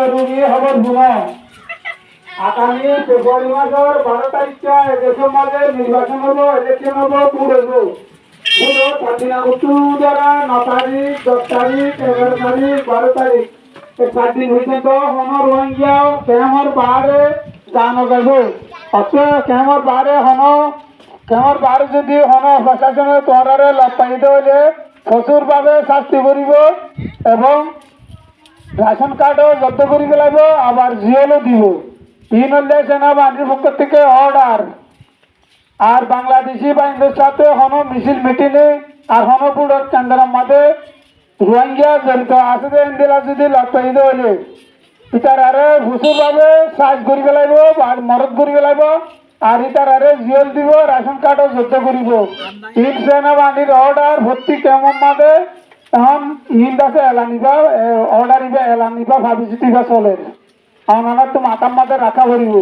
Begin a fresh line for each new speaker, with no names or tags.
জরুরি খবর শুনো। আগামী ফেব্রুয়ারি মাসের 12 তারিখে দেশের মাঝে নির্বাচন হবো, ইলেকশন হবো, ভোট হবো। পুরো স্বাধীন আগস্টু দ্বারা 9 তারিখ, 10 তারিখ, 11 তারিখ, 12 তারিখ এই 7 দিন পর্যন্ত হন রোহিঙ্গা কেমর বাহারে জানো যাবে। অত কেমর বাহারে হন কেমর বাহারে যদি হন প্রশাসনে তোরারে লাভ পাইতে হইলে প্রচুরভাবে শাস্তি করিব এবং রেশন কার্ডও জব্দ করে ফেলাইব, আবার জিওলও দিব। তিন হলে সেনাবাহিনীর পক্ষ থেকে অর্ডার। আর বাংলাদেশি বাহিনীর সাথে হন মিছিল মিটিংয়ে আর হন বুড়োর কেন্দ্রের মাঝে রোহিঙ্গা জড়িত আছে যে ইন্দিলা যদি লক্ষ্য হইলে ইতার আরে প্রচুরভাবে সাজ করে ফেলাইব আর মরদ করে ফেলাইব আর ইতার আরে জিওল দিব, রেশন কার্ডও জব্দ করিব। তিন সেনাবাহিনীর অর্ডার ভর্তি কেমন মাঝে এখন ইন্দাসে এলানিবা অর্ডার ইবা এলানিবা ভাবি চিতিবা চলে এখন আমার তো মাথার মাঝে রাখা করিব।